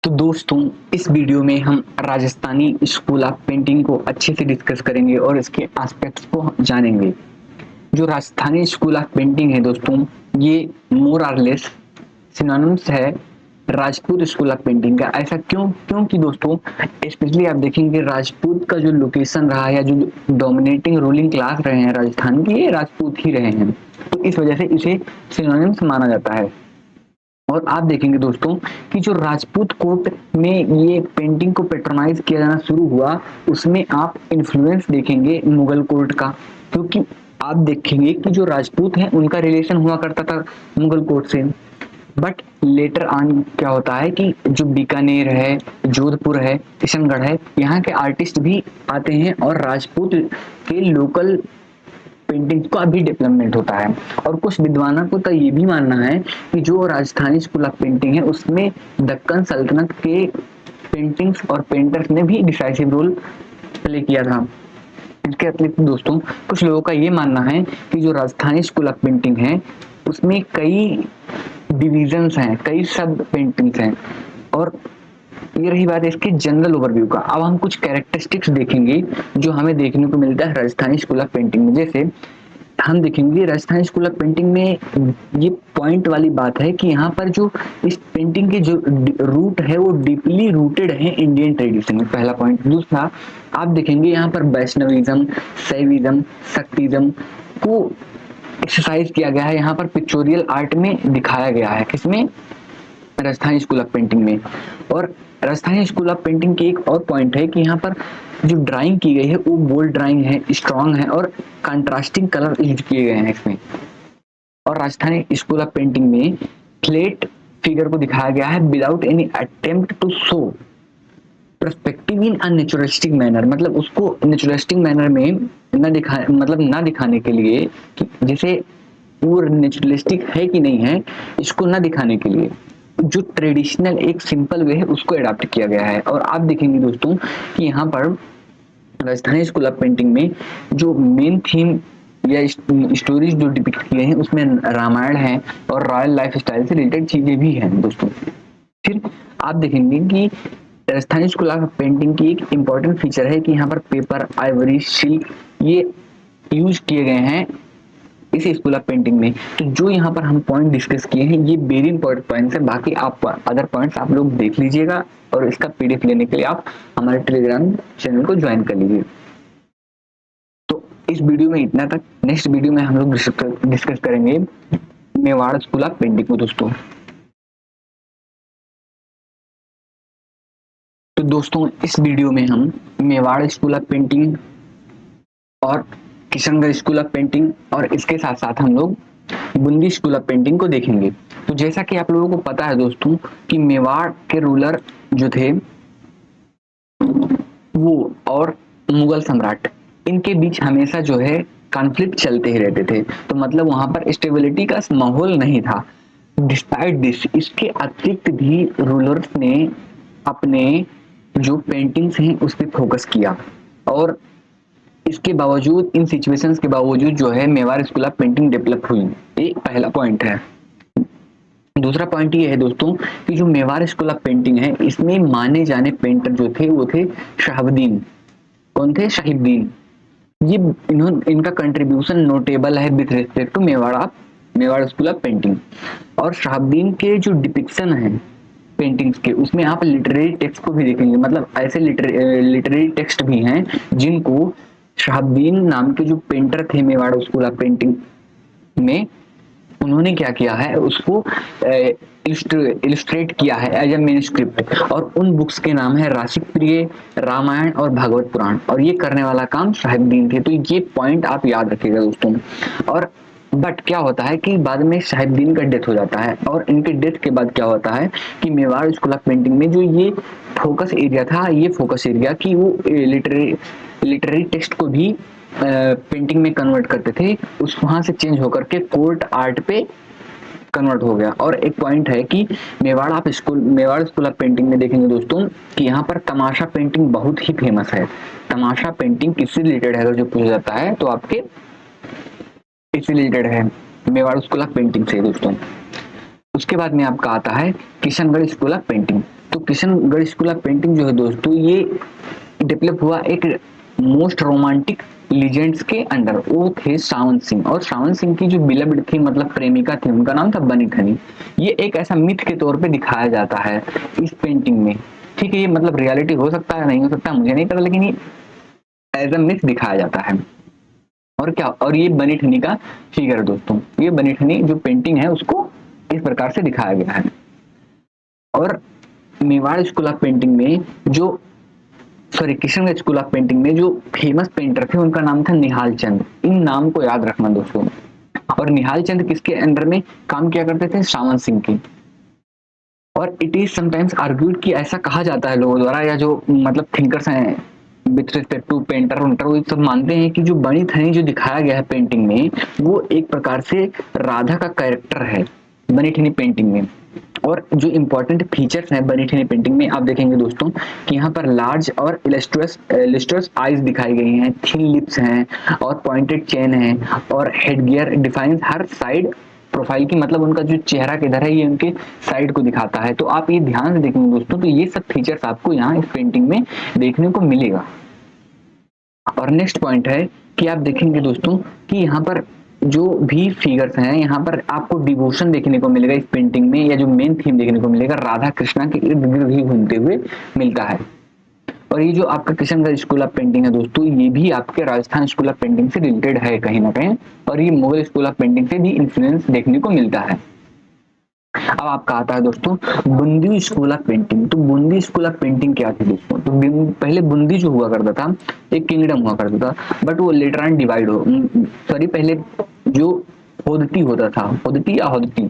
तो दोस्तों, इस वीडियो में हम राजस्थानी स्कूल ऑफ पेंटिंग को अच्छे से डिस्कस करेंगे और इसके एस्पेक्ट्स को जानेंगे। जो राजस्थानी स्कूल ऑफ पेंटिंग है दोस्तों, ये मोर और लेस सिनोनिम्स है राजपूत स्कूल ऑफ पेंटिंग का। ऐसा क्योंकि दोस्तों, स्पेशली आप देखेंगे राजपूत का जो लोकेशन रहा या जो डोमिनेटिंग रूलिंग क्लास रहे हैं राजस्थान के, ये राजपूत ही रहे हैं, तो इस वजह से इसे सिनोनिम्स माना जाता है। और आप देखेंगे दोस्तों कि जो राजपूत कोर्ट में ये पेंटिंग को पेट्रोनाइज किया जाना शुरू हुआ, उसमें आप इन्फ्लुएंस देखेंगे मुगल कोर्ट का, क्योंकि आप देखेंगे कि जो राजपूत हैं उनका रिलेशन हुआ करता था मुगल कोर्ट से। बट लेटर ऑन क्या होता है कि जो बीकानेर है, जोधपुर है, किशनगढ़ है, यहाँ के आर्टिस्ट भी आते हैं और राजपूत के लोकल पेंटिंग्स का अभी डेवलपमेंट होता है। और कुछ विद्वानों को तो ये भी मानना है कि जो राजस्थानी स्कूल ऑफ पेंटिंग है उसमें दक्कन सल्तनत के पेंटिंग्स और पेंटर्स ने भी डिसाइसिव रोल प्ले किया था। इसके अतिरिक्त दोस्तों, कुछ लोगों का ये मानना है कि जो राजस्थानी स्कूल ऑफ पेंटिंग है उसमें कई डिविजन्स हैं, कई सब पेंटिंग्स हैं। और ये रही बात इसके जनरल ओवरव्यू का। अब हम कुछ कैरेक्टरिस्टिक्स देखेंगे जो हमें देखने को मिलता है राजस्थानी स्कूल ऑफ पेंटिंग में। जैसे हम देखेंगे राजस्थानी स्कूल ऑफ पेंटिंग में ये पॉइंट वाली बात है कि यहाँ पर जो इस पेंटिंग के जो रूट है वो डीपली रूटेड है इंडियन ट्रेडिशन में, पहला पॉइंट। दूसरा, आप देखेंगे यहाँ पर वैष्णविज्म, शैविज्म, शक्तिज्म को एक्सरसाइज किया गया है, यहाँ पर पिक्चोरियल आर्ट में दिखाया गया है। किसमें? राजस्थानी स्कूल ऑफ पेंटिंग में। और राजस्थानी स्कूल ऑफ पेंटिंग की एक और पॉइंट है कि यहाँ पर जो ड्राइंग की गई है वो बोल्ड ड्राइंग है, स्ट्रॉन्ग है और कंट्रास्टिंग कलर यूज किए गए हैं इसमें। और राजस्थानी स्कूल ऑफ पेंटिंग में फ्लैट फिगर को दिखाया गया है without any attempt to show perspective in a naturalistic manner, मतलब उसको नेचुरलिस्टिक मैनर में ना दिखाने के लिए कि जैसे वो नेचुरलिस्टिक है कि नहीं है, इसको ना दिखाने के लिए जो ट्रेडिशनल एक सिंपल वे है उसको अडॉप्ट किया गया है। और आप देखेंगे दोस्तों कि यहाँ पर राजस्थानी स्कूल ऑफ पेंटिंग में जो मेन थीम या स्टोरीज जो डिपिक्ट किए हैं उसमें रामायण है और रॉयल लाइफ स्टाइल से रिलेटेड चीजें भी हैं दोस्तों। फिर आप देखेंगे कि राजस्थानी स्कूल ऑफ पेंटिंग की एक इम्पॉर्टेंट फीचर है कि यहाँ पर पेपर, आइवरी, सिल्क ये यूज किए गए हैं इस स्कूल ऑफ पेंटिंग में। तो जो यहाँ पर हम पॉइंट डिस्कस किए हैं ये वेरी इंपॉर्टेंट पॉइंट्स है। बाकी आप अदर पॉइंट्स आप लोग देख लीजिएगा और इसका पीडीएफ लेने के लिए आप हमारे टेलीग्राम चैनल को ज्वाइन कर लीजिए। तो इस वीडियो में इतना तक। नेक्स्ट वीडियो में हम लोग डिस्कस करेंगे मेवाड़ स्कूल ऑफ पेंटिंग को दोस्तों। तो दोस्तों, इस वीडियो में हम मेवाड़ स्कूल ऑफ पेंटिंग और किशनगढ़ स्कूल ऑफ पेंटिंग और इसके साथ साथ हम लोग बूंदी स्कूल ऑफ पेंटिंग को देखेंगे। तो जैसा कि आप लोगों को पता है दोस्तों कि मेवाड़ के रूलर जो थे वो और मुगल सम्राट, इनके बीच हमेशा जो है कॉन्फ्लिक्ट चलते ही रहते थे। तो मतलब वहां पर स्टेबिलिटी का माहौल नहीं था। डिस्पाइट दिस, इसके अतिरिक्त भी रूलर्स ने अपने जो पेंटिंग्स हैं उस पर फोकस किया। और इसके बावजूद, इन सिचुएशंस के बावजूद जो है Mewar school of painting develop हुई। ये पहला पॉइंट है। दूसरा पॉइंट ये है दोस्तों कि जो मेवाड़ स्कूल ऑफ पेंटिंग है इसमें माने जाने पेंटर जो थे वो थे शहाबुद्दीन। कौन थे? शाहिबुद्दीन। ये इनका कंट्रीब्यूशन नोटेबल है with respect to Mewar school of painting. और शहाबुद्दीन के जो डिपिक्शन है पेंटिंग्स के, उसमें आप लिटरेरी टेक्स्ट को भी देखेंगे, मतलब ऐसे लिटरेरी टेक्स्ट भी हैं जिनको शहाबुद्दीन नाम के जो पेंटर थे मेवाड़ स्कूल ऑफ पेंटिंग में, उन्होंने क्या किया है उसको इलस्ट्रेट किया है एज ए मैन्युस्क्रिप्ट। और उन बुक्स के नाम है राशिक प्रिय, रामायण और भागवत पुराण। और ये करने वाला काम शहाबुद्दीन थे। तो ये पॉइंट आप याद रखिएगा दोस्तों। और बट क्या होता है कि बाद में शहाबुद्दीन का डेथ हो जाता है और इनके डेथ के बाद क्या होता है कि मेवाड़ स्कूल ऑफ पेंटिंग में जो ये फोकस एरिया था, ये फोकस एरिया कि वो लिटरेरी टेक्स्ट को भी पेंटिंग में कन्वर्ट करते थे, उस वहां से चेंज होकर के कोर्ट आर्ट पे कन्वर्ट हो गया। और एक पॉइंट है कि मेवाड़ स्कूल ऑफ पेंटिंग में देखेंगे दोस्तों कि यहाँ पर तमाशा पेंटिंग बहुत ही फेमस है। तमाशा पेंटिंग किससे रिलेटेड है अगर जो पूछा जाता है तो आपके इससे रिलेटेड है, मेवाड़ स्कूल ऑफ पेंटिंग से दोस्तों। उसके बाद में आपका आता है किशनगढ़ स्कूल ऑफ पेंटिंग। तो किशनगढ़ स्कूल ऑफ पेंटिंग जो है दोस्तों, ये डेवलप हुआ एक मोस्ट रोमांटिक लीजेंड्स के अंडर। वो थे सावन सिंह, और सावन सिंह की जो बिलव्ड थी, मतलब प्रेमिका थी, उनका नाम था बनी ठनी। ये एक ऐसा मिथ के तौर पे दिखाया जाता है इस पेंटिंग में। ठीक है, ये मतलब रियलिटी हो सकता है, नहीं हो सकता, मुझे नहीं पता, लेकिन ये एज अ मिथ दिखाया जाता है। और क्या, और ये बनी ठनी का फिगर है दोस्तों। ये बनी ठनी जो पेंटिंग है उसको इस प्रकार से दिखाया गया है। और मेवाड़ स्कूल ऑफ पेंटिंग में जो, sorry, Kishangarh school of painting में जो फेमस पेंटर थे उनका नाम था निहाल चंद। इन नाम को याद रखना दोस्तों। और निहाल चंद किसके अंडर में काम किया करते थे? सावन सिंह की। और इट इज समटाइम्स आर्ग्यूड कि ऐसा कहा जाता है लोगों द्वारा, या जो मतलब थिंकर्स हैं विथ रिस्पेक्ट टू पेंटर उंटर, वो सब मानते हैं कि जो बनी ठनी जो दिखाया गया है पेंटिंग में, वो एक प्रकार से राधा का कैरेक्टर है बनी ठनी पेंटिंग में। और जो इंपॉर्टेंट फीचर्स हैं बनी ठनी पेंटिंग में, आप देखेंगे दोस्तों कि यहाँ पर लार्ज और इलस्ट्रस आईज दिखाई गई हैं, थिन लिप्स हैं, और पॉइंटेड चेन है, और हेड गियर डिफाइंस हर साइड प्रोफाइल की, मतलब उनका जो चेहरा किधर है ये उनके साइड को दिखाता है। तो आप ये ध्यान से देखेंगे दोस्तों, तो ये सब फीचर्स आपको यहाँ इस पेंटिंग में देखने को मिलेगा। और नेक्स्ट पॉइंट है कि आप देखेंगे दोस्तों कि यहाँ पर जो भी फिगर्स हैं, यहाँ पर आपको डिवोशन देखने को मिलेगा इस पेंटिंग में, या जो मेन थीम देखने को मिलेगा राधा कृष्णा के इर्द गिर्द ही घूमते हुए मिलता है। और ये जो आपका किशनगढ़ स्कूल ऑफ पेंटिंग है दोस्तों, ये भी आपके राजस्थान स्कूल ऑफ पेंटिंग से रिलेटेड है कहीं ना कहीं, और ये मुगल स्कूल ऑफ पेंटिंग से भी इन्फ्लुएंस देखने को मिलता है। अब आपका आता है दोस्तों बूंदी स्कूल ऑफ पेंटिंग। तो बूंदी स्कूल ऑफ पेंटिंग क्या थी दोस्तों? तो पहले बूंदी जो हुआ करता था एक किंगडम हुआ करता था, बट वो लेटर ऑन डिवाइड हो, सॉरी, पहले जो होदती होता था, होदती या होदती,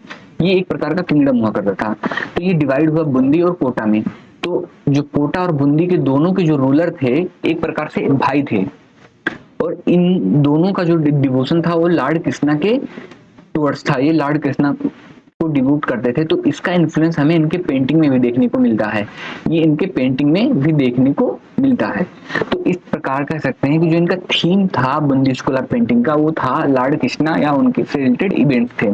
ये एक प्रकार का किंगडम हुआ करता था। तो ये डिवाइड हुआ बूंदी और कोटा में। तो जो कोटा और बूंदी के दोनों के जो रूलर थे एक प्रकार से भाई थे, और इन दोनों का जो डिवोशन था वो लॉर्ड कृष्णा के टुवर्ड्स था। ये लॉर्ड कृष्णा को डिवोट करते थे। तो इसका इन्फ्लुएंस हमें इनके पेंटिंग में भी देखने को मिलता है, ये इनके पेंटिंग में भी देखने को मिलता है। तो इस प्रकार कह सकते हैं कि जो इनका थीम था बूंदी स्कूल ऑफ पेंटिंग का, वो था लॉर्ड कृष्णा या उनके से रिलेटेड इवेंट्स थे।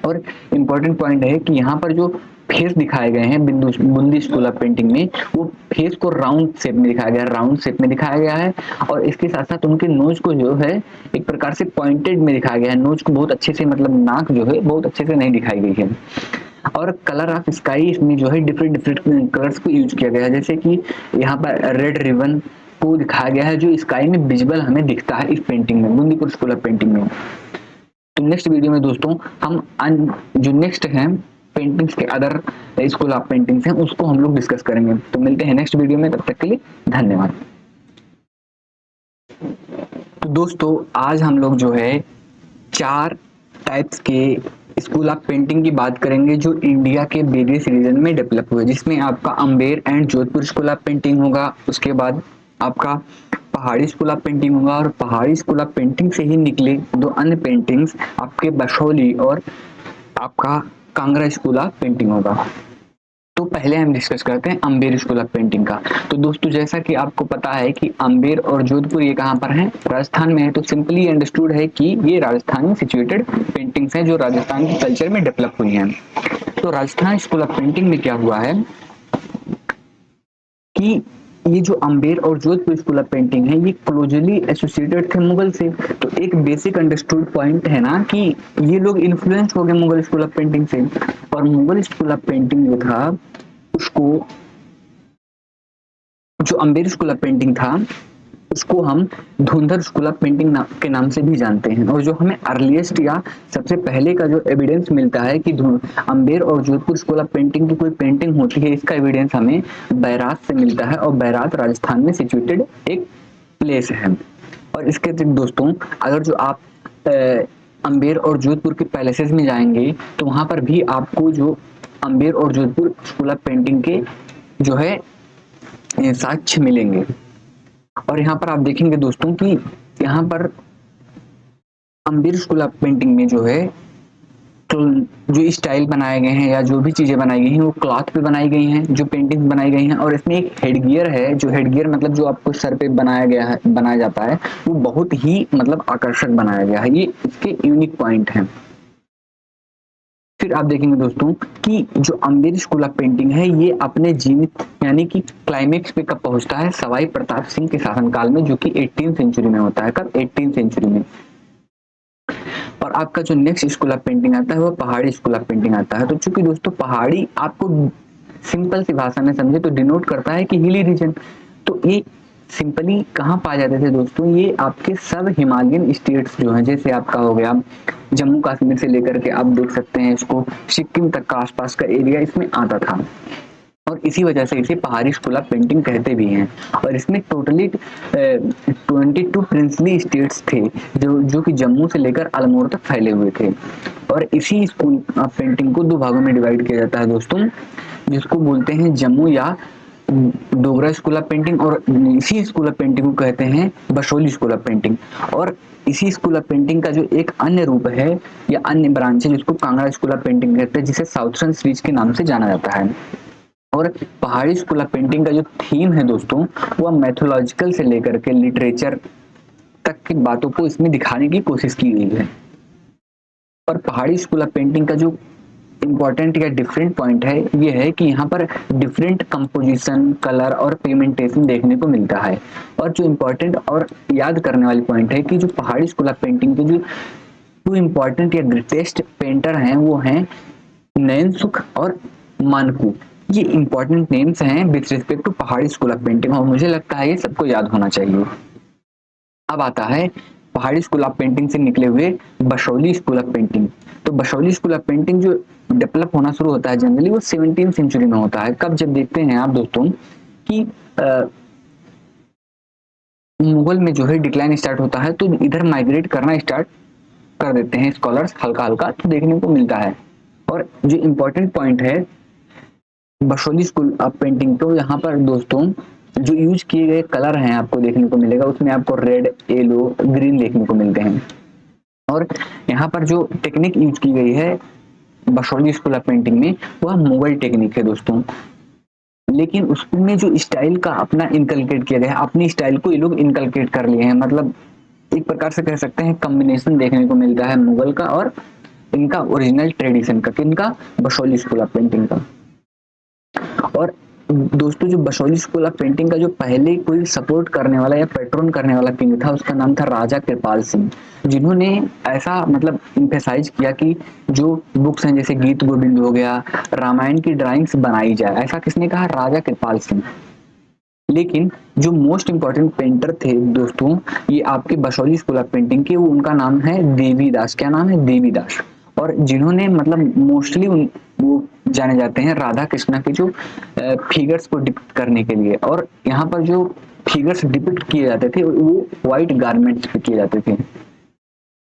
और इम्पोर्टेंट पॉइंट है कि यहाँ पर जो फेस दिखाए गए हैं बूंदी स्कूल ऑफ पेंटिंग में, वो फेस को राउंड शेप में दिखाया गया है, राउंड शेप में दिखाया गया है। और इसके साथ साथ उनके नोज को जो है एक प्रकार से पॉइंटेड में दिखाया गया है। नोज को बहुत अच्छे से, मतलब नाक जो है बहुत अच्छे से नहीं दिखाई गई है। और कलर ऑफ स्काई इसमें जो है डिफरेंट डिफरेंट कलर्स को यूज किया गया है, जैसे कि यहाँ पर रेड रिबन को दिखाया गया है जो स्काई में विजिबल हमें दिखता है इस पेंटिंग में, बूंदीपुर स्कूल ऑफ पेंटिंग में। तो नेक्स्ट वीडियो में दोस्तों हम जो नेक्स्ट है पेंटिंग्स के अदर स्कूल ऑफ पेंटिंग्स हैं उसको हम लोग डिस्कस करेंगे। तो मिलते हैं नेक्स्ट वीडियो में, तब तक के लिए धन्यवाद। तो दोस्तों आज हम लोग जो है 4 टाइप्स के स्कूल ऑफ पेंटिंग की बात करेंगे जो इंडिया के वेरियस रीजन में डेवलप हुए, जिसमें आपका Amber and Jodhpur school of painting होगा, उसके बाद आपका पहाड़ी स्कूल ऑफ पेंटिंग होगा, और पहाड़ी स्कूल ऑफ पेंटिंग से ही निकले 2 अन्य पेंटिंग्स आपके बशोली और आपका कांगड़ा स्कूल ऑफ पेंटिंग होगा। तो पहले हम डिस्कस करते हैं अम्बेर स्कूल ऑफ पेंटिंग का। तो दोस्तों जैसा कि आपको पता है कि अम्बेर और जोधपुर ये कहाँ पर हैं? राजस्थान में है। तो सिंपली अंडरस्टूड है कि ये राजस्थान में सिचुएटेड पेंटिंग्स हैं जो राजस्थान के कल्चर में डेवलप हुई हैं। तो राजस्थान स्कूल ऑफ पेंटिंग में क्या हुआ है कि ये जो अम्बेर और जोधपुर स्कूल ऑफ पेंटिंग है ये क्लोजली एसोसिएटेड थे मुगल से। तो एक बेसिक अंडरस्टूड पॉइंट है ना कि ये लोग इन्फ्लुएंस हो गए मुगल स्कूल ऑफ पेंटिंग से। और मुगल स्कूल ऑफ पेंटिंग जो था उसको, जो अम्बेर स्कूल ऑफ पेंटिंग था उसको हम धुंधर स्कूल ऑफ पेंटिंग के नाम से भी जानते हैं। और जो हमें अर्लीस्ट या सबसे पहले का जो एविडेंस मिलता है कि अम्बेर और जोधपुर स्कूल ऑफ पेंटिंग की कोई पेंटिंग होती है, इसका एविडेंस हमें बैरात से मिलता है। और बैरात राजस्थान में सिचुएटेड एक प्लेस है। और इसके अतिरिक्त दोस्तों अगर जो आप अम्बेर और जोधपुर के पैलेसेस में जाएंगे तो वहां पर भी आपको जो अम्बेर और जोधपुर स्कूल ऑफ पेंटिंग के जो है साक्ष्य मिलेंगे। और यहाँ पर आप देखेंगे दोस्तों कि यहाँ पर अम्बेर स्कूल ऑफ पेंटिंग में जो है तो जो स्टाइल बनाए गए हैं या जो भी चीजें बनाई गई हैं वो क्लॉथ पे बनाई गई हैं, जो पेंटिंग्स बनाई गई हैं। और इसमें एक हेडगियर है, जो हेडगियर मतलब जो आपको सर पे बनाया गया है, बनाया जाता है, वो बहुत ही मतलब आकर्षक बनाया गया है। ये इसके यूनिक पॉइंट है। फिर आप देखेंगे दोस्तों कि जो अंधेरी स्कूल ऑफ पेंटिंग है ये अपने जीवित यानी कि क्लाइमेक्स पे कब पहुंचता है, सवाई प्रताप सिंह के शासनकाल में, जो कि 18वीं सेंचुरी में होता है। कब? 18वीं सेंचुरी में। और आपका जो नेक्स्ट स्कूल ऑफ पेंटिंग आता है वो पहाड़ी स्कूल ऑफ पेंटिंग आता है। तो चूंकि दोस्तों पहाड़ी आपको सिंपल सी भाषा में समझे तो डिनोट करता है कि हिली रीजन। तो ये सिंपली कहाँ पाए जाते थे दोस्तों? ये आपके सब हिमालयन स्टेट्स जो हैं, जैसे आपका हो गया जम्मू कश्मीर से लेकर के आप देख सकते हैं इसको सिक्किम तक का आसपास का एरिया इसमें आता था। और इसी वजह से इसे पहाड़ी स्कूल ऑफ पेंटिंग कहते भी हैं। और इसमें टोटली 22 प्रिंसली स्टेट्स थे जो कि जम्मू से लेकर अल्मोड़ा तक फैले हुए थे। और इसी स्कूल ऑफ पेंटिंग को दो भागों में डिवाइड किया जाता है दोस्तों, जिसको बोलते हैं जम्मू या डोगरा स्कूल ऑफ पेंटिंग, और इसी स्कूल ऑफ पेंटिंग को कहते हैं बसोली स्कूल ऑफ पेंटिंग। और इसी स्कूल ऑफ पेंटिंग का जो एक अन्य रूप है या अन्य ब्रांच है जिसको कांगड़ा स्कूल ऑफ पेंटिंग कहते हैं, जिसे साउथर्न सीरीज के नाम से जाना जाता है। और पहाड़ी स्कूल ऑफ पेंटिंग का जो थीम है दोस्तों वह मैथोलॉजिकल से लेकर के लिटरेचर तक की बातों को इसमें दिखाने की कोशिश की गई है। और पहाड़ी स्कूल ऑफ पेंटिंग का जो इम्पोर्टेंट या डिफरेंट पॉइंट है ये है कि यहाँ पर डिफरेंट कंपोजिशन, कलर और पिगमेंटेशन देखने को मिलता है। और जो इम्पोर्टेंट और याद करने वाली पॉइंट है कि जो पहाड़ी स्कूल ऑफ पेंटिंग के जो टू इम्पोर्टेंट या ग्रेटेस्ट पेंटर हैं वो हैं नयनसुख और मानकू। ये इंपॉर्टेंट नेम्स हैं विथ रिस्पेक्ट टू पहाड़ी स्कूल ऑफ पेंटिंग, और मुझे लगता है ये सबको याद होना चाहिए। अब आता है पहाड़ी स्कूल ऑफ पेंटिंग से निकले हुए बसोली स्कूल ऑफ पेंटिंग। तो बसोली स्कूल ऑफ पेंटिंग जो डेवलप होना शुरू होता है जनरली वो 17वीं सेंचुरी में होता है। कब? जब देखते हैं आप दोस्तों कि मुगल में जो है डिक्लाइन स्टार्ट होता है तो इधर माइग्रेट करना स्टार्ट कर देते हैं स्कॉलर्स हल्का हल्का, तो देखने को मिलता है। और जो इम्पोर्टेंट पॉइंट है बसोली स्कूल ऑफ पेंटिंग, तो यहाँ पर दोस्तों जो यूज किए गए कलर हैं आपको देखने को मिलेगा, उसमें आपको रेड, येलो, ग्रीन देखने को मिलते हैं। और यहाँ पर जो टेक्निक यूज की गई है बसोली स्कूल ऑफ पेंटिंग में वह मुगल टेक्निक है दोस्तों, लेकिन उसमें जो स्टाइल का अपना इनकलकेट किया गया है, अपनी स्टाइल को ये लोग इनकलकेट कर लिए हैं। मतलब एक प्रकार से कह सकते हैं कॉम्बिनेशन देखने को मिलता है मुगल का और इनका ओरिजिनल ट्रेडिशन का, किनका? बसोली स्कूल ऑफ पेंटिंग का। और दोस्तों जो बसोली स्कूल ऑफ पेंटिंग का जो पहले कोई सपोर्ट करने वाला या पेट्रोन करने वाला किंग था उसका नाम था राजा कृपाल सिंह, जिन्होंने ऐसा मतलब इम्फेसाइज किया कि जो बुक्स हैं जैसे गीत गोविंद हो गया, रामायण की ड्राइंग्स बनाई जाए। ऐसा किसने कहा? राजा कृपाल सिंह। लेकिन जो मोस्ट इंपॉर्टेंट पेंटर थे दोस्तों ये आपके बसोली स्कूल ऑफ पेंटिंग के, वो उनका नाम है देवीदास। क्या नाम है? देवीदास। और जिन्होंने मतलब मोस्टली वो जाने जाते हैं राधा कृष्णा के जो फिगर्स को डिपिक्ट करने के लिए। और यहाँ पर जो फिगर्स डिपिक्ट किए जाते थे वो व्हाइट गारमेंट्स पे किए जाते थे।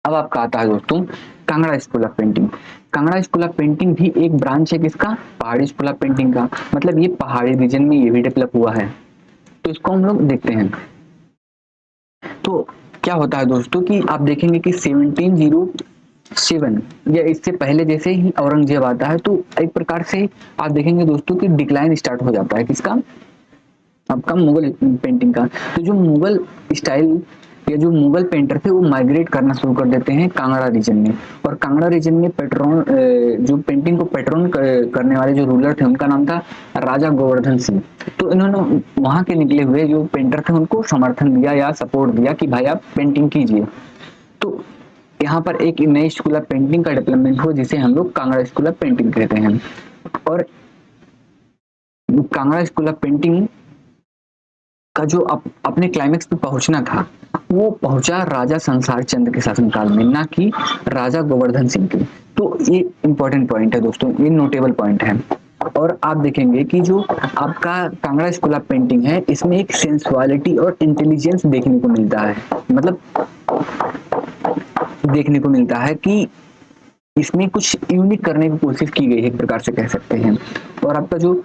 अब आपका आता है दोस्तों Kangra school of painting. Kangra school of painting भी एक ब्रांच है किसका? पहाड़ी स्कूल ऑफ पेंटिंग का। मतलब ये पहाड़ी रीजन में ये भी डेवलप हुआ है। तो इसको हम लोग देखते हैं। तो क्या होता है दोस्तों कि आप देखेंगे कि 1707 या इससे पहले जैसे ही औरंगजेब आता है तो एक प्रकार से आप देखेंगे दोस्तों कि डिक्लाइन स्टार्ट हो जाता है। किसका? आपका मुगल पेंटिंग का। तो जो मुगल स्टाइल या जो मुगल पेंटर थे वो माइग्रेट करना शुरू कर देते हैं कांगड़ा रीजन में। और कांगड़ा रीजन में पेट्रोन जो पेंटिंग को पेट्रोन करने वाले जो रूलर थे उनका नाम था राजा गोवर्धन सिंह। तो इन्होंने वहां के निकले हुए जो पेंटर थे उनको समर्थन दिया या सपोर्ट दिया कि भाई आप पेंटिंग कीजिए। तो यहाँ पर एक नई स्कूल ऑफ पेंटिंग का डेवलपमेंट हुआ जिसे हम लोग कांगड़ा स्कूल ऑफ पेंटिंग कहते हैं। और कांगड़ा स्कूल ऑफ पेंटिंग का जो अपने क्लाइमेक्स पे पहुंचना था वो पहुंचा राजा संसार चंद्र के शासनकाल में, ना कि राजा गोवर्धन सिंह के। तो ये इंपॉर्टेंट पॉइंट है दोस्तों, ये नोटेबल पॉइंट है। और आप देखेंगे कि जो आपका कांगड़ा स्कूल ऑफ पेंटिंग है इसमें एक सेंसुअलिटी और इंटेलिजेंस देखने को मिलता है। मतलब देखने को मिलता है कि इसमें कुछ यूनिक करने की कोशिश की गई है, एक प्रकार से कह सकते हैं। और आपका जो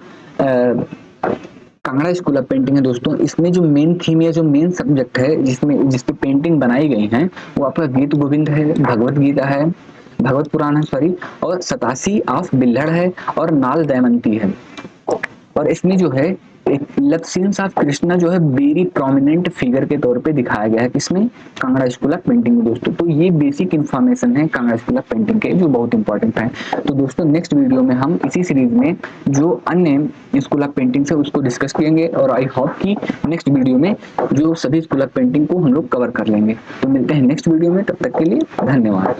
कांगड़ा स्कूल ऑफ पेंटिंग है दोस्तों, इसमें जो मेन थीम या जो मेन सब्जेक्ट है जिसकी पेंटिंग बनाई गई है वो आपका गीत गोविंद है, भगवत गीता है, भगवत पुराण है सॉरी, और 87 ऑफ बिल्हड़ है और नाल दमयंती है। और इसमें जो है लव सीन्स ऑफ कृष्णा जो है वेरी प्रोमिनेंट फिगर के तौर पे दिखाया गया है किसमें, कांगड़ा स्कूल ऑफ पेंटिंग में दोस्तों। तो ये बेसिक इन्फॉर्मेशन है कांगड़ा स्कूल ऑफ पेंटिंग के जो बहुत इंपॉर्टेंट है। तो दोस्तों नेक्स्ट वीडियो में हम इसी सीरीज में जो अन्य स्कूल ऑफ पेंटिंग है उसको डिस्कस करेंगे, और आई होप कि नेक्स्ट वीडियो में जो सभी स्कूल ऑफ पेंटिंग को हम लोग कवर कर लेंगे। तो मिलते हैं नेक्स्ट वीडियो में, तब तक के लिए धन्यवाद।